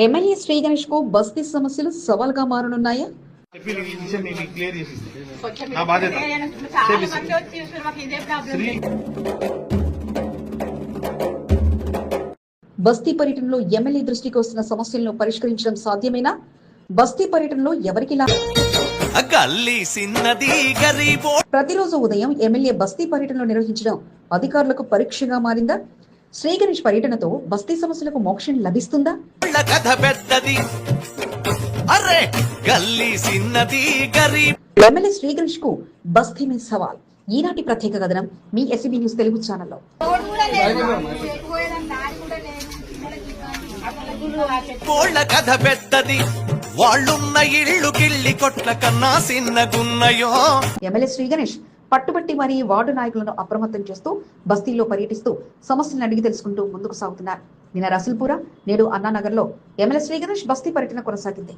MLA Shri Ganesh కు బస్తీ సమస్యలు సవాల్గా మారనున్నాయా? బస్తీ పర్యటనలో ఎమ్మెల్యే దృష్టికి వస్తున్న సమస్యలను పరిష్కరించడం సాధ్యమేనా? బస్తీ పర్యటనలో ఎవరికి ప్రతిరోజు ఉదయం ఎమ్మెల్యే బస్తీ పర్యటనలో నిర్వహించడం అధికారులకు పరీక్షగా మారిందా? శ్రీ గణేష్ పర్యటనతో బస్తీ సమస్యలకు మోక్షం లభిస్తుందా? ఎమ్మెల్యే శ్రీ గణేష్ కు బస్తీ మీద సవాల్. ఈనాటి ప్రత్యేక కథనం మీ ఎస్సీబీ న్యూస్ తెలుగు ఛానల్లో. కథ పెద్దది, వాళ్ళున్న ఇళ్ళు కిళ్ళి కొట్ల కన్నా సిన్నగున్నయో. ఎమ్మెల్యే శ్రీ గణేష్ పట్టుబట్టి మరీ వార్డు నాయకులను అప్రమత్తం చేస్తూ బస్తీలో పర్యటిస్తూ సమస్యలను అడిగి తెలుసుకుంటూ ముందుకు సాగుతున్నారు. నిన్న రసూల్పుర, నేడు అన్నానగర్ లో ఎమ్మెల్యే శ్రీ గణేష్ బస్తీ పర్యటన కొనసాగింది.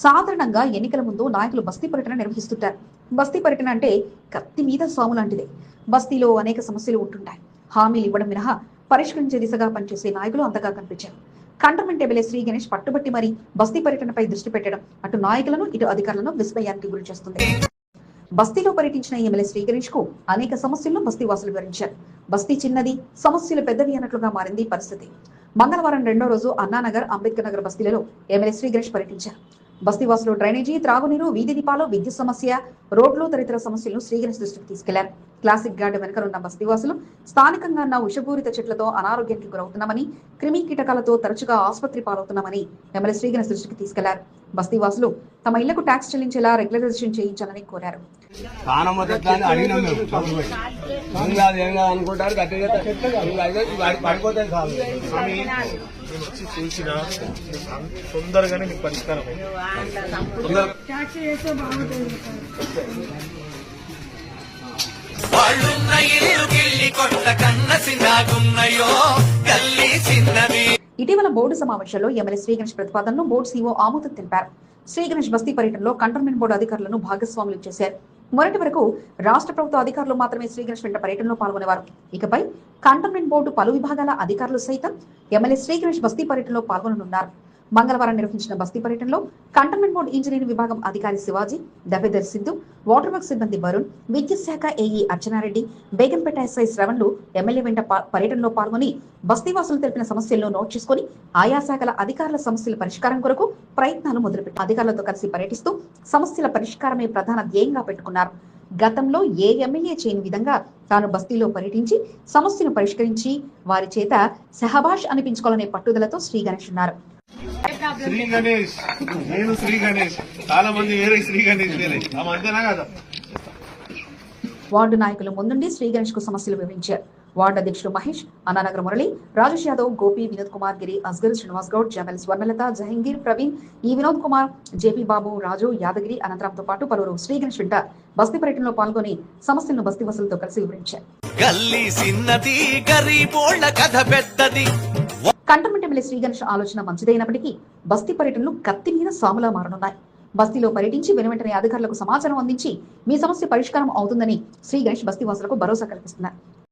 సాధారణంగా ఎన్నికల ముందు నాయకులు బస్తీ పర్యటన నిర్వహిస్తుంటారు. బస్తీ పర్యటన అంటే కత్తి మీద సాము లాంటిదే. బస్తీలో అనేక సమస్యలు ఉంటుంటాయి. హామీలు ఇవ్వడం మినహా పరిష్కరించే దిశగా పనిచేసే నాయకులు అంతగా కనిపించారు. కంటోన్మెంట్ ఎమ్మెల్యే శ్రీ గణేష్ పట్టుబట్టి మరీ బస్తీ పర్యటనపై దృష్టి పెట్టడం అటు నాయకులను ఇటు అధికారులను విస్మయానికి గురి చేస్తుంది. బస్తీలో పర్యటించిన ఎమ్మెల్యే శ్రీ గణేష్ కు అనేక సమస్యలను బస్తీ వాసులు వివరించారు. బస్తీ చిన్నది, సమస్యలు పెద్దవి అన్నట్లుగా మారింది పరిస్థితి. మంగళవారం రెండో రోజు అన్నానగర్, అంబేద్కర్ నగర్ బస్తీలలో ఎమ్మెల్యే శ్రీ గణేష్ పర్యటించారు. బస్తీవాసులు డ్రైనేజీ, త్రాగునీరు, వీధి దీపాలు, విద్యుత్ సమస్య, రోడ్లు తదితర సమస్యలను శ్రీ గణేష్ దృష్టికి తీసుకెళ్లారు. క్లాసిక్ గార్డు వెనుకనున్న బస్తీవాసులు స్థానికంగా ఉన్న విషపూరిత చెట్లతో అనారోగ్యానికి గురవుతున్నామని, క్రిమి కీటకాలతో తరచుగా ఆసుపత్రి పాలవుతున్నామని ఎమ్మెల్యే శ్రీ గణేష్ దృష్టికి తీసుకెళ్లారు. బస్తీవాసులు తమ ఇళ్లకు ట్యాక్స్ చెల్లించేలా రెగ్యులరైజేషన్ చేయించాలని కోరారు. తొందరగానే మీకు పరిష్కారం ఇటీవల బోర్డు సమావేశంలో ఎమ్మెల్యే శ్రీ గణేష్ ప్రతిపాదనను బోర్డు సీఓ ఆమోదం తెలిపారు. శ్రీ గణేష్ బస్తీ పర్యటనలో కంటోన్మెంట్ బోర్డు అధికారులను భాగస్వాములు చేశారు. మొదటి వరకు రాష్ట్ర ప్రభుత్వ అధికారులు మాత్రమే శ్రీ గణేష్ వెంట పర్యటనలో పాల్గొనేవారు. ఇకపై కంటోన్మెంట్ బోర్డు పలు విభాగాల అధికారులు సైతం ఎమ్మెల్యే శ్రీ గణేష్ బస్తీ పర్యటనలో పాల్గొననున్నారు. మంగళవారం నిర్వహించిన బస్తీ పర్యటనలో కంటోన్మెంట్ బోర్డు ఇంజనీరింగ్ విభాగం అధికారి శివాజీ, దఫేదర్ సింధు, వాటర్ వర్క్ సిబ్బంది వరుణ్, విద్యుత్ శాఖ ఏఈ అర్చనారెడ్డి, బేగంపేట ఎస్ఐ శ్రవణ్లు ఎమ్మెల్యే వెంట పర్యటనలో పాల్గొని బస్తీవాసులు తెలిపిన సమస్యలను నోట్ చేసుకుని ఆయా శాఖల అధికారుల సమస్యల పరిష్కారం కొరకు ప్రయత్నాలు మొదలుపెట్టారు. అధికారులతో కలిసి పర్యటిస్తూ సమస్యల పరిష్కారమే ప్రధాన ధ్యేయంగా పెట్టుకున్నారు. గతంలో ఏ ఎమ్మెల్యే చేయని విధంగా తాను బస్తీలో పర్యటించి సమస్యను పరిష్కరించి వారి చేత సహబాష్ అనిపించుకోవాలనే పట్టుదలతో శ్రీ గణేష్ ఉన్నారు. శ్రీ గణేష్, నేను శ్రీ గణేష్, చాలా మంది వేరే శ్రీ గణేష్ వేరే, అంతేనా కదా? వార్డు నాయకులు ముందుండి శ్రీ గణేష్ కు సమస్యలు వివరించారు. వార్డు అధ్యక్షుడు మహేష్, అన్నానగర్ మురళి, రాజేష్ యాదవ్, గోపి, వినోద్ కుమార్, గిరి, అస్గర్, శ్రీనివాస్ గౌడ్, జమల్, స్వర్ణలత, జహంగీర్, ప్రవీణ్, ఈ వినోద్ కుమార్, జేపీ బాబు, రాజు, యాదగిరి, అనంతరాంతో పాటు పలువురు శ్రీ గణేష్ వెంట బస్తీ పర్యటనలో పాల్గొని సమస్యలను బస్తీవాసులతో కలిసి వివరించారు. కంటోన్మెంట్ ఎమ్మెల్యే శ్రీ గణేష్ ఆలోచన మంచిదైనప్పటికీ బస్తీ పర్యటనలు కత్తి మీద సాములా మారనున్నాయి. బస్తీలో పర్యటించి వెనువెంటనే అధికారులకు సమాచారం అందించి మీ సమస్య పరిష్కారం అవుతుందని శ్రీ గణేష్ బస్తీవాసులకు భరోసా కల్పిస్తున్నారు.